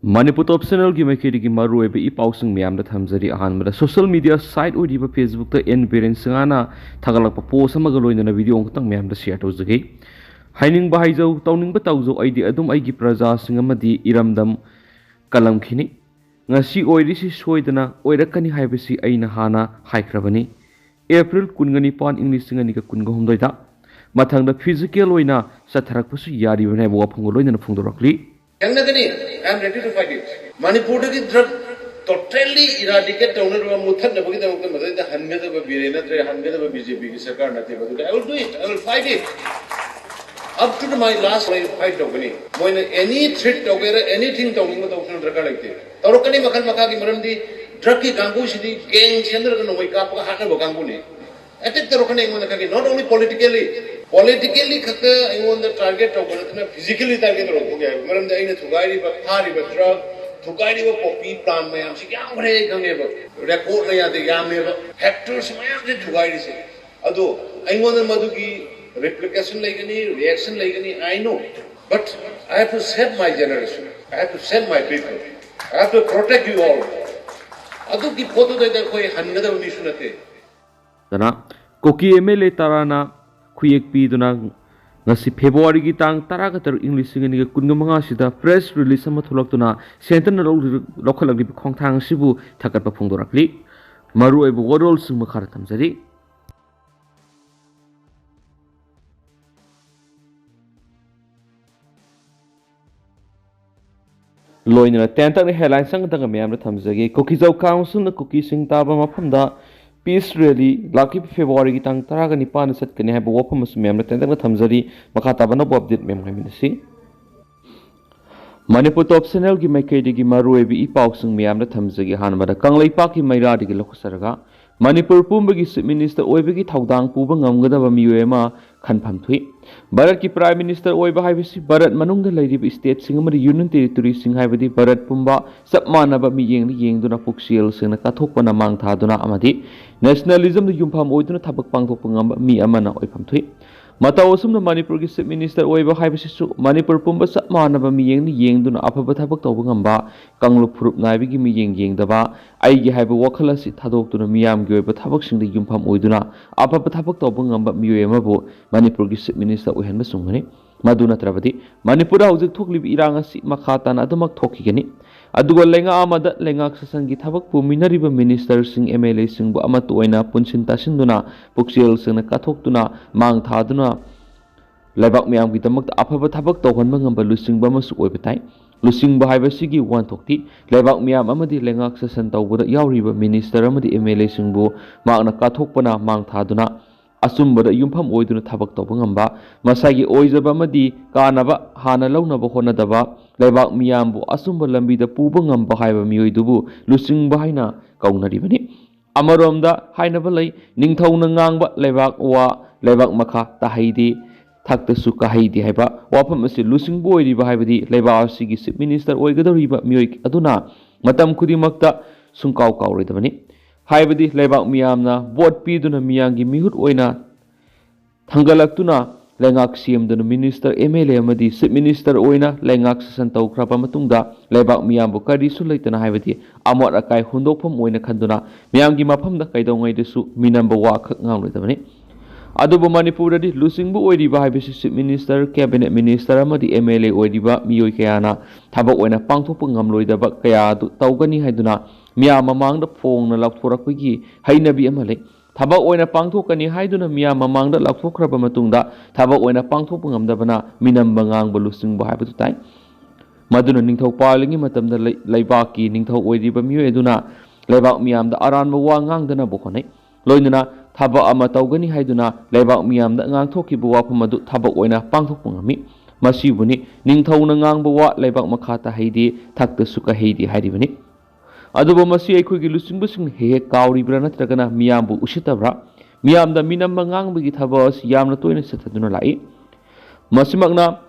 Manipur Top Channel की मैकेरी की मारू है बे इपाउसिंग म्याम दा थमजरी अहान मदा सोशल मीडिया साइट ओडी बा फेसबुक ता एन बिरेन संगाना thagatlakpa पोस्ट अमगा लोइना वीडियो अंगतंग म्याम दा शेयर तौजगे हाइनिंग बा हाइजौ तौनिंग बा तौजौ आइदि अदुम आइगी प्रजा सिंग अमदी इरमदम कलम खिनी ngasi oirisi soidana oirakani haibasi aina hana haikrabani April 19 English singani ka 19 da mathangda physical oina satharakpasu yari bane bo phungo loina phungdorakli yangnagani I am ready to fight it Manipur ki drug totally eradicate tawner ba muthan na bagi da madai hangada ba birena tre hangada ba BJP ki sarkar nate ba I will do it I will fight it up to my last fight tawgani moina any threat tawgera anything tawning ma tawshan drakar like Torokani makan makaki maramdi drug ki gangu shidi gang chandra ka nomai ka pa hana ba gangu ne attack torokani ingona kaki not only politically khata ingona target to gona physically target ro ho gaya maramdi aina thugairi ba thari ba drug thugairi ba poppy plan mayam si kyam bhare gange ba record na yade yam ba hectares mayam se thugairi se ado ingona madu ki replication laigani reaction laigani I know but I have to save my generation I have to save my people I have to protect you all. Adu ki photo da koi hangada mission ate. Dana Kuki MLA tarana khuyek pi duna ngasi February ki tang taragatar English ngani ka kungamanga sida press release ama thulak tuna center na lokhalagli khongthang sibu thakat pa phungdorakli maru ebu warol sing makhar thamjari Loinana tentak ni headline sang tanga myam na thamjage Kuki Jau Council na Kuki sing taba mafamda peace rally laki February ki tang taraga nipan na satkani haiba wapam mas myam na tentak na thamjari makha taba na update myam ngai Manipur Top Channel ki maikedi ki maru ebi ipauk sing myam na thamjage hanmada kanglaipa ki maira digi lokhsaraga Manipur Pumbagi Chief Minister Oibagi Thaudang Puba Ngamgadaba Miyoema Khanpham Thui Bharat ki Prime Minister Oiba haibasi Bharat manungda lairib state sing amari Union Territory sing haibadi Bharat Pumba sapmanaba mi yengduna puksiel sing kathokpana mangthaduna amadi nationalism da yumpham oiduna thabak pangthokpa ngamba mi amana oipham thui Mata osumna Manipur ki Chief Minister Oiba haibasi su Manipur Pumba sapmanaba mi yengduna afaba thabak tawba ngamba kanglu phurup naibi gi mi yengdaba aigi haiba wakhalasi thadokduna miyam gi oiba thabak sing da yumpham oiduna afaba thabak tawba ngamba miyoema bo Manipur ki Chief Minister oihanba sungani maduna trabadi Manipur hauzik thoklib irang asi makhatan adamak thokigani aduga lenga amada lengak sasangi thabak puminariba minister sing MLA sing bu amatu oina punsin tasinduna puksiel sing na kathokduna mang thaduna laibak miyam gi tamak afaba thabak tawhanba ngamba lusingba masu oibatai lusingba haibasigi wan thokti laibak miyam amadi lengak sasan tawbuda yauriba minister amadi MLA sing bu magna kathokpana mang thaduna Asumbada yumpham oiduna thabak tawba ngamba masagi oijaba amadi kanaba hana launaba honadaba laibak miyambu asumba lambida puba ngamba haiba miyoidubu lusingba haina kaunaribani amaromda hainaba lai ningthauna ngangba laibak wa laibak makha tahaidi thakta su kahaidi haiba wafam asi lusingbu oiriba haibadi laibak asigi Chief Minister oigadoriba miyoi aduna matam khudimakta sungkaw kawridabani haibadi laibak miyamna vote piduna miyangi mihut oina thangalaktuna lengak CM duna minister MLA amadi Chief Minister oina lengak sasan tawkraba matungda laibak miyambu karisu leitana haibadi amot akai hundokpham oina khanduna miyamgi mafamda kaidongai desu minamba wa khak ngangloidabani adubu Manipur di lusingbu oiriba haibasi Chief Minister Cabinet Minister amadi MLA oiriba miyoi kayana thabak oina pangthokpa ngamloidaba kaya tawgani haiduna Miyam mamangda phongna lakthorakpagi hainabi amale thabak oina pangthokani haiduna miyam mamangda lakthrokraba matungda thabak oina pangthokpa ngamdabana minamba ngangba lusingba haibatu tai maduna ningthau palingi matamda laibaki ningthau oiriba miyoi aduna laibak miyamda aranba wa ngangdana bokhonai loinana thabak ama tawgani haiduna laibak miyamda ngangthokiba wafam adu thabak oina pangthokpa ngami masibuni ningthauna ngangba wa laibak makhata haidi thakta suka haidi hairibani adubo masi aikogi lusingbusin he kauribra natragana miyambu usitabra miyamda minamba ngangbagi thabas yamna toina sataduna lai masimakna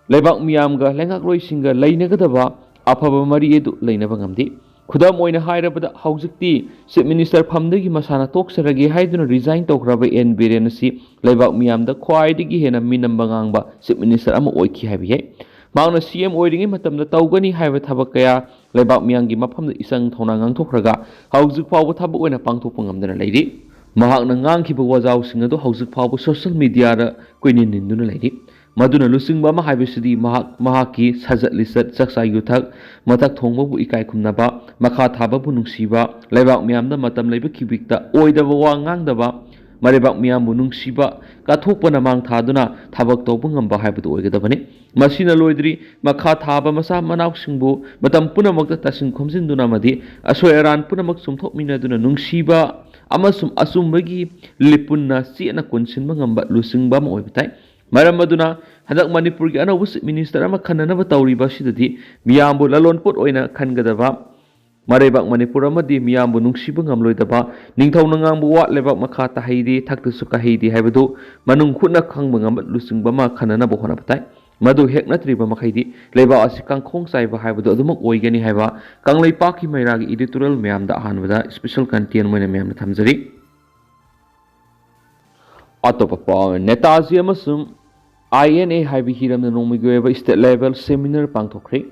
laibak miyamga lengak loisinga lainagadaba afaba mari edu lainaba ngamdi khudam oina hairabada haujikti Chief Minister phamdagi masana toksaragi haiduna resign tokraba N Biren si laibak miyamda khwaidigi hena minamba ngangba Chief Minister ama oiki habiye ꯃꯍꯥꯛꯅ CM ꯑꯣꯏꯔꯤꯉꯩ ꯃꯇꯝꯗ ꯇꯧꯒꯅꯤ ꯍꯥꯏꯕ ꯊꯕꯛ ꯀꯌꯥ ꯂꯩꯕꯥꯛ ꯃꯤꯌꯥꯝꯒꯤ ꯃꯐꯝꯗ ꯏꯆꯪ ꯊꯧꯅꯥ ꯉꯥꯡꯊꯣꯛꯈ꯭ꯔꯒ ꯍꯧꯖꯤꯛ ꯐꯥꯎꯕ ꯊꯕꯛ ꯑꯣꯏꯅ ꯄꯥꯡꯊꯣꯛꯄ ꯉꯝꯗꯅ ꯂꯩꯔꯤ꯫ ꯃꯍꯥꯛꯅ ꯉꯥꯡꯈꯤꯕ ꯋꯥꯖꯥꯎꯁꯤꯡ ꯑꯗꯨ ꯍꯧꯖꯤꯛ ꯐꯥꯎꯕ ꯁꯣꯁꯤꯌꯦꯜ ꯃꯤꯗꯤꯌꯥꯗ ꯀꯣꯏꯅꯤꯟ ꯅꯤꯟꯗꯨꯅ ꯂꯩꯔꯤ꯫ ꯃꯗꯨꯅ ꯂꯨꯆꯤꯡꯕ ꯑꯃ ꯍꯥꯏꯕꯁꯤꯗꯤ ꯃꯍꯥꯛꯀꯤ ꯁꯥꯖꯠ ꯂꯤꯆꯠ, ꯆꯥꯛꯆꯥ ꯌꯨꯊꯛ, ꯃꯊꯛ ꯊꯣꯡꯕꯕꯨ ꯏꯀꯥꯏ ꯈꯨꯝꯅꯕ, ꯃꯈꯥ ꯊꯥꯕꯕꯨ ꯅꯨꯡꯁꯤꯕ, ꯂꯩꯕꯥꯛ ꯃꯤꯌꯥꯝꯗ ꯃꯇꯝ ꯂꯩꯕ ꯈꯤꯕꯤꯛꯇ ꯑꯣꯏꯗꯕ ꯋꯥ ꯉꯥꯡꯗꯕ, ꯃꯔꯩꯕꯥꯛ ꯃꯤꯌꯥꯝꯕꯨ ꯅꯨꯡꯁꯤꯕ, ꯀꯠꯊꯣꯛꯄꯅ ꯃꯥꯡ ꯊꯥꯗꯨꯅ ꯊꯕꯛ ꯇꯧꯕ ꯉꯝꯕ ꯍꯥꯏꯕꯗꯨ ꯑꯣꯏꯒꯗꯕꯅꯤ꯫ ꯃꯁꯤꯅ ꯂꯣꯏꯗ꯭ꯔꯤ ꯃꯈꯥ ꯊꯥꯕ ꯃꯆꯥ ꯃꯅꯥꯎꯁꯤꯡꯕꯨ ꯃꯇꯝ ꯄꯨꯝꯅꯃꯛꯇ ꯇꯥꯁꯤꯟ ꯈꯣꯝꯖꯤꯟꯗꯨꯅ ꯑꯃꯗꯤ ꯑꯁꯣꯏ ꯑꯔꯥꯟ ꯄꯨꯝꯅꯃꯛ ꯆꯨꯝꯊꯣꯛꯃꯤꯟꯅꯗꯨꯅ ꯅꯨꯡꯁꯤꯕ ꯑꯃꯁꯨꯡ ꯑꯆꯨꯝꯕꯒꯤ ꯂꯤꯞꯄꯨꯟꯅ ꯆꯦꯠꯅ ꯀꯣꯟꯁꯤꯟꯕ ꯉꯝꯕ ꯂꯨꯆꯤꯡꯕ ꯑꯃ ꯑꯣꯏꯕ ꯇꯥꯏ꯫ ꯃꯔꯝ ꯑꯗꯨꯅ ꯍꯟꯗꯛ ꯃꯅꯤꯄꯨꯔꯒꯤ ꯑꯅꯧꯕ ꯆꯤꯐ ꯃꯤꯅꯤꯁꯇꯔ ꯑꯃ ꯈꯟꯅꯅꯕ ꯇꯧꯔꯤꯕ ꯑꯁꯤꯗꯗꯤ ꯃꯤꯌꯥꯝꯕꯨ ꯂꯂꯣꯟꯄꯣꯠ ꯑꯣꯏꯅ ꯈꯟꯒꯗꯕ, ꯃꯔꯩꯕꯥꯛ ꯃꯅꯤꯄꯨꯔ ꯑꯃꯗꯤ ꯃꯤꯌꯥꯝꯕꯨ ꯅꯨꯡꯁꯤꯕ ꯉꯝꯂꯣꯏꯗꯕ, ꯅꯤꯡꯊꯧꯅ ꯉꯥꯡꯕ ꯋꯥ ꯂꯩꯕꯥꯛ ꯃꯈꯥ ꯇꯥꯍꯩꯗꯦ, ꯊꯛꯇꯁꯨ ꯀꯥꯍꯩꯗꯦ ꯍꯥꯏꯕꯗꯨ ꯃꯅꯨꯡ ꯍꯨꯠꯅ ꯈꯪꯕ ꯉꯝꯕ ꯂꯨꯆꯤꯡꯕ ꯑꯃ ꯈꯟꯅꯅꯕ ꯍꯣꯠꯅꯕ ꯇꯥꯏ꯫ ꯃꯗꯨ ꯍꯦꯛ ꯅꯠꯇ꯭ꯔꯤꯕ ꯃꯈꯩꯗꯤ ꯂꯩꯕꯥꯛ ꯑꯁꯤ ꯀꯥꯡꯈꯣꯡ ꯆꯥꯏꯕ ꯍꯥꯏꯕꯗꯨ ꯑꯗꯨꯃꯛ ꯑꯣꯏꯒꯅꯤ ꯍꯥꯏꯕ ꯀꯪꯂꯩꯄꯥꯛꯀꯤ ꯃꯩꯔꯥꯒꯤ ꯏꯗꯤꯇꯣꯔꯤꯌꯦꯜ ꯃꯌꯥꯝꯗ ꯑꯍꯥꯟꯕꯗ ꯁ꯭ꯄꯦꯁꯦꯜ ꯀꯟꯇꯦꯟ ꯑꯣꯏꯅ ꯃꯌꯥꯝꯅ ꯊꯝꯖꯔꯤ꯫ ꯑꯇꯣꯞꯄ ꯄꯥꯎ ꯅꯦꯇꯥꯖꯤ ꯑꯃꯁꯨꯡ INA ꯍꯥꯏꯕ ꯍꯤꯔꯝꯗ ꯅꯣꯡꯃꯒꯤ ꯑꯣꯏꯕ ꯁ꯭ꯇꯦꯠ ꯂꯦꯚꯦꯜ ꯁꯦꯃꯤꯅꯥꯔ ꯄꯥꯡꯊꯣꯛꯈ꯭ꯔꯦ꯫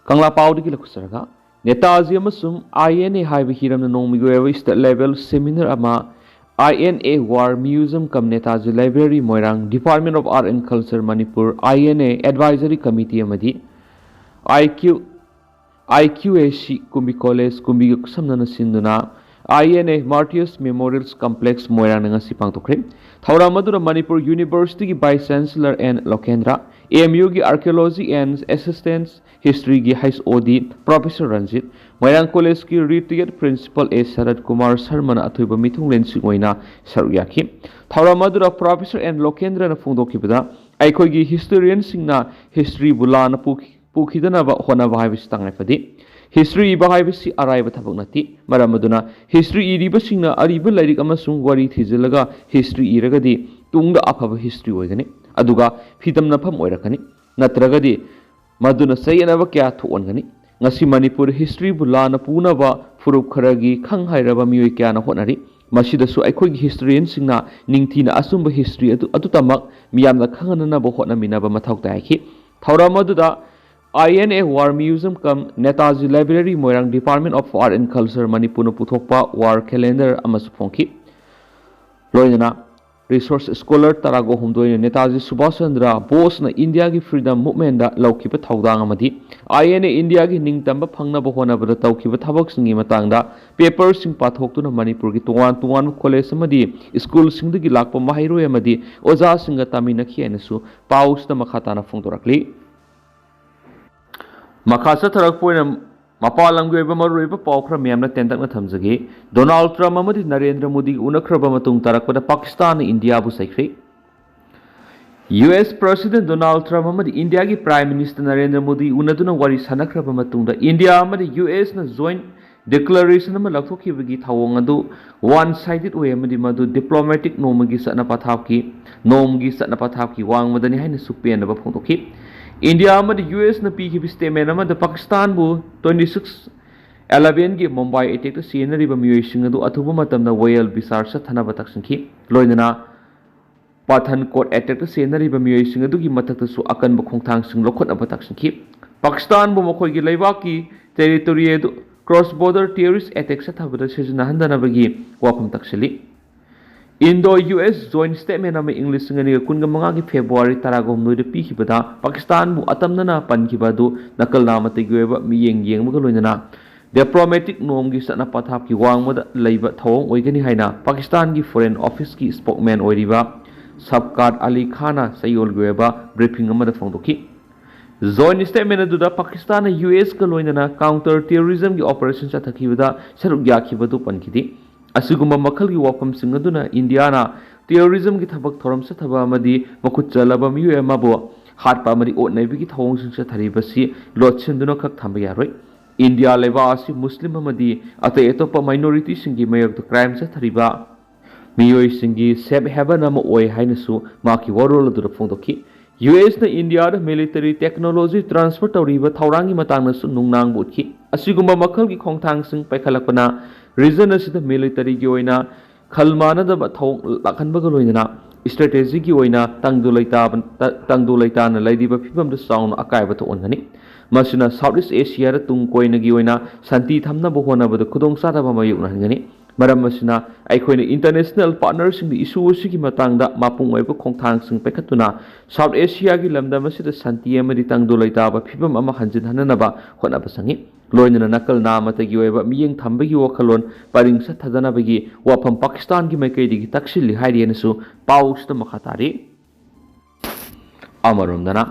ꯀꯪꯂꯥ ꯄꯥꯎꯗꯒꯤ ꯂꯧꯈꯠꯆꯔꯒ ꯅꯦꯇꯥꯖꯤ ꯑꯃꯁꯨꯡ INA ꯍꯥꯏꯕ ꯍꯤꯔꯝꯗ ꯅꯣꯡꯃꯒꯤ ꯑꯣꯏꯕ ꯁ꯭ꯇꯦꯠ ꯂꯦꯚꯦꯜ ꯁꯦꯃꯤꯅꯥꯔ ꯑꯃ INA war museum cum Netaji library Moirang, department of art and culture Manipur, INA advisory committee ꯑꯃꯗꯤ IQAC ꯀꯨꯝꯕꯤ ꯀꯣꯂꯦꯖ ꯀꯨꯝꯕꯤꯒ ꯈꯨꯠꯁꯝꯅꯅ ꯁꯤꯟꯗꯨꯅ INA ꯃꯥꯔꯇꯤꯌꯔꯁ ꯃꯦꯃꯣꯔꯤꯌꯜ ꯀꯝꯄ꯭ꯂꯦꯛꯁ ꯃꯣꯏꯔꯥꯡꯗ ꯉꯁꯤ ꯄꯥꯡꯊꯣꯛꯈ꯭ꯔꯦ꯫ ꯊꯧꯔꯝ ꯑꯗꯨꯗ ꯃꯅꯤꯄꯨꯔ ꯌꯨꯅꯤꯚꯔꯁꯤꯇꯤꯒꯤ ꯚꯥꯏꯁ ꯆꯥꯟꯁꯦꯂꯔ N ꯂꯣꯀꯦꯟꯗ꯭ꯔ, MUꯒꯤ ꯑꯥꯔꯀꯤꯑꯣꯂꯣꯖꯤ ꯑꯦꯟड ꯑꯦꯁꯤꯁꯇꯦꯟꯠ ꯍꯤꯁꯇ꯭ꯔꯤꯒꯤ HOD ꯄ꯭ꯔꯣꯐꯦꯁꯔ ꯔꯟꯖꯤꯠ, ꯃꯣꯏꯔꯥꯡ ꯀꯣꯂꯦꯖꯀꯤ retired principal A Sarat Kumar ꯁꯔꯃꯅ ꯑꯊꯣꯏꯕ ꯃꯤꯊꯨꯡꯂꯦꯟꯁꯤꯡ ꯑꯣꯏꯅ ꯁꯔꯨꯛ ꯌꯥꯈꯤ꯫ ꯊꯧꯔꯝ ꯑꯗꯨꯗ ꯄ꯭ꯔꯣꯐꯦꯁꯔ N ꯂꯣꯀꯦꯟꯗ꯭ꯔꯅ ꯐꯣꯡꯗꯣꯛꯈꯤꯕꯗ ꯑꯩꯈꯣꯏꯒꯤ ꯍꯤꯁꯇꯣꯔꯤꯌꯟꯁꯤꯡꯅ ꯍꯤꯁꯇ꯭ꯔꯤꯕꯨ ꯂꯥꯟꯅ ꯄꯨꯈꯤꯗꯅꯕ ꯍꯣꯠꯅꯕ ꯍꯥꯏꯕꯁꯤ ꯇꯉꯥꯏꯐꯗꯦ꯫ ꯍꯤꯁꯇ꯭री इबा हाइबसी अराइब थबक नति मरम अदुना हिस्ट्री इरिबसिंगना अरिब लाइरिक अमसुंग वारी थिजिलगा हिस्ट्री इरगदि तुंगदा अफब हिस्ट्री ओइगनि अदुगा फितम नफम ओइरकनि नत्रगदि मदुना सयनब क्या थोअनगनि ngasi manipur history bulana punaba furup kharagi khang hairaba mioi kya na honari masidasu aikhogi historian singna ningthina asumba history atu tamak miyamna khangana ba hotna minaba mathau taiki thauram aduda INA War Museum cum Netaji Library Moirang Department of Art and Culture Manipur puthokpa War Calendar amasu phongki loinana Resource Scholar Tarago Humdoina Netaji Subhash Chandra Bose na India ki Freedom Movement da laukiba thaudang amadi INA India ki ningtamba phangnaba honabada taukiba thabak singi matangda papers sing pathoktuna Manipur ki tuan college amadi school singdagi lakpa mahairoi amadi oja singa taminakhi ainasu paus na makhatana phongdorakli Makasa Tarakpoina Mapalangu Maruiba Pokra Miamna Tentak Tamzagi, Donald Trump Amadi Narendra Modi Unakrabamatung Tarakpada Pakistan India Busakri. US President Donald Trump Amadi India ki Prime Minister Narendra Modi Unaduna Wari Sanakrabamatungda India Amadi US na joint declaration ama lakhoki bagi thawongadu one sided way amadi madu diplomatic nomagi satna pathapki wang madani haina supen ba phongdoki India amadi US na piki statement amada Pakistan bu 26/11 gi Mumbai attack ta scenery ba miyoi singadu athuba matamda royal bisar sa thana ba taksinki loinana Pathankot attack ta scenery ba miyoi singadu gi mathak ta su akan ba khongthang sing lokhot ba taksinki Pakistan bu mokhoi gi leibak ki territory edu cross border terrorist attack sa thabada sejna handana bagi wafam taksili Indo-US joint statement ama English ngani kunga manga ki February taragom noida pikibada Pakistan bu atamnana pankibadu nakal namate goeba miyeng maga loinana diplomatic nom gi satna pathap ki wangmada leiba thawong oigani haina Pakistan gi foreign office ki spokesman oiriba Sabkat Ali Khana sayol goeba briefing amada phongdoki joint statement aduda Pakistan na US ka loinana counter terrorism gi operation sa thakibada saruk yakhibadu pankidi Asugumba makal ki wafam singaduna Indiana terrorism ki thabak thoram sa thaba amadi makhut chalaba miyu amabo hatpa amadi otnaibi ki thawong sing sa tharibasi lotchenduna khak thamba yaroi India leba asi Muslim amadi ate etopa minority singi mayak crime sa thariba miyoi singi safe haven ama oi hainasu maki warol dur phongdoki US na India da military technology transfer tawriba thaurangi matangna su nungnang butki asigumba makal ki khongthang sing paikhalakpana region asida military gi oina khalmana da thong lakhanba ga loinana strategy oina tangdu leitana laidiba phibam da sound akai ba to ongani masina Southeast Asia da tung koina gi oina santi thamna bo hona ba khudong sa da ba mayuk na ngani maram masina aikhoina international partners sing issue sigi matang da mapung oi ba khongthang sing pekhatuna South Asia gi lamda masida santi amadi tangdu leita ba phibam ama hanjin hanana ba hona ba sangi loinana nakal na mata gi oi ba miyeng thamba gi wakhalon paring sa thadana ba gi wafam Pakistan gi maikai digi taksil li hairi su paus ta makhatari amarom dana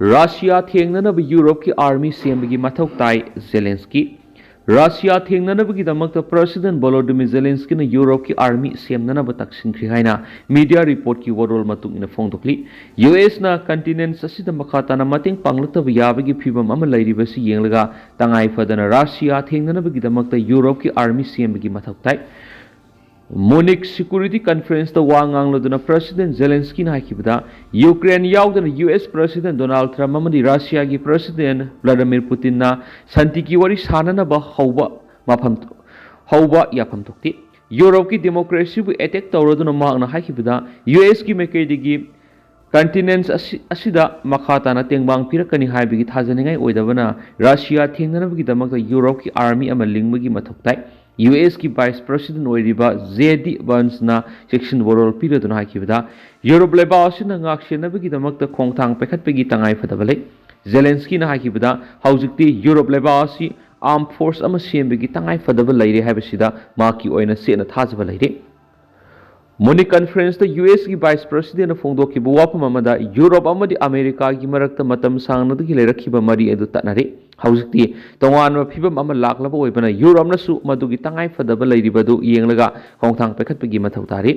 Russia thengnana ba Europe ki army sembagi mathau tai Zelensky Russia thengnana ba gi damakta President Volodymyr Zelensky na Europe ki army semnana ba taksin khri haina media report ki warol matung ina phongdokli US na continent asida makhata na mating panglata ba yabagi phibam ama lairi ba si yenglaga tangai fadana Russia thengnana ba gi damakta Europe ki army sembagi mathau tai Munich Security Conference the Wangang Loduna President Zelensky na hakibada Ukraine yaudana US President Donald Trump amadi Russia gi President Vladimir Putin na santi ki wari sanana ba hauba yapam tokti Europe ki democracy bu attack tawraduna ma na hakibada US ki mekai digi continents asida makhata na tengbang pirakani haibigi thajaningai oidabana Russia thengnana gi damakta Europe ki army ama lingmagi mathoktai US की vice president ओइरिबा JD Vance ना section वरोल पिरदुना हाकिबदा Europe लेबासिना ngakshenabagi damakta khongthang pekhatpegi tangai fadabale Zelensky na हाकिबदा हाउजिकति Europe लेबासी arm force ama sembegi tangai fadaba leire habasida maki oina sena thajaba leire Munich conference the US की वाइस प्रेसिडेंट फोंदोकी बुवापम amada Europe amadi America की marakta matam sangnadagi leirakhiba mari edu tanare हाउजिकति तोंगान फिबम अमा लाखलाबा ओइबना Europe नसु मदुगी तंगाइ फदबा लैरिबदु येंगलगा खोंथांग पेखतपगी मथौ तारि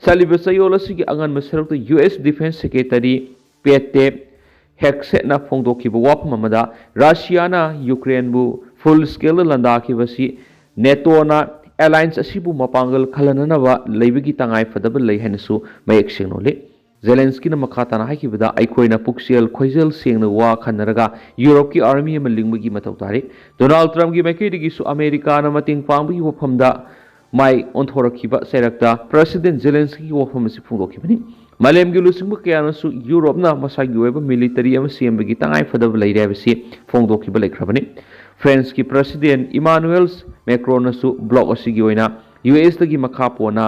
सलिबा सयोलसिगी अंगन Masrakh US defence secretary Pete हेक्सेना फोंदोखिबा वाफम अमदा रशियाना यूक्रेन बु फुल स्केल लंदाखिबसी नेटोना एलायंस असिबु मपांगल खलननबा लैबगी तंगाइ फदबा लैहनसु मयेक सेंगनोले Zelensky na makhatana hakibada aikoina puksial khoijel sengna wa khanaraga Europe ki army ma lingmagi mathau tari Donald Trump gi makai digi su America na mating pangbi wafamda mai onthorakhiba serakta President Zelensky gi wafam si phungdokhibani malem gi lusingba kayana su Europe na masagi weba military ama sembagi tangai fadab leire basi phungdokhiba lekhrabani France ki President Emmanuel Macron na su block asigi oina US dagi makhapona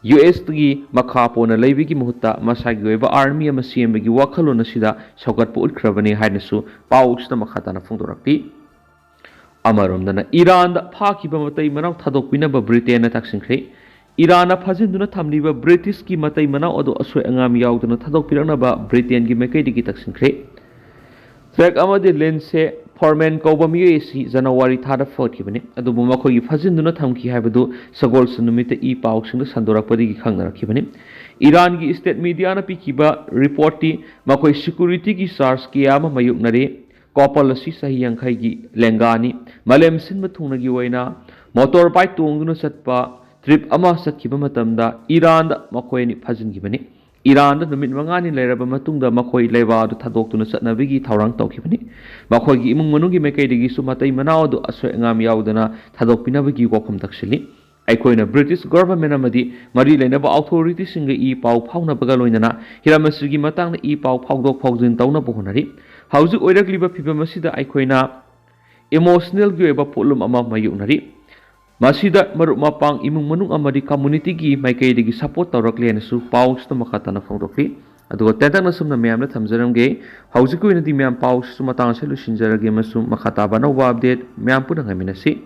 US tagi makhapona leibigi muhutta masagi weba army ama sembagi wakhalon asida saugatpu utkrabani hainasu pausna makhatana phungdorakti amaromdana Iran da phakiba matai manaw thadokpina ba Britain na taksinkhre Iran na phajinduna thamliba British ki matai manaw adu asoi angam yauduna thadokpirana ba Britain gi mekai digi taksinkhre track amade lense Foreman Koba Miyesi January thada fotkibani adubu makhoi phajinduna thamki haibadu sagol sunumita e pauksingda sandorakpadi gi khangnarakibani Iran gi state media na pikiba reporti makhoi security gi SARS kiyama mayuknare couple asi sahi yankhai gi lengani malem sinma thungna gi oina motorbike tongduna satpa trip ama satkiba matamda Iran da makhoi ni phajingibani Iran da numit mangani leiraba matungda makhoi leiba du thadokuna satnabigi thaurang tawkhibani makhoi gi imung manungi mekai digi su matai manao du asoi angam yaudana thadokpinabagi wafam taksili aikoina British government amadi mari leinaba authority singa e pau phauna baga loinana hiramasugi matangna e pau phaudok phaujin tawna bohonari hauji oirakliba phibamasida aikoina emotional gi eba polum ama mayunari Masida marup mapang imung manung amadi community gi maikai digi support tawrakle nasu paus ta makhatana phongdokli adugo tentang nasumna meyamna thamjaramge hauji ko inadi meyam paus su matang se lusinjarage masu makhata banawa update meyam puna ngaminasi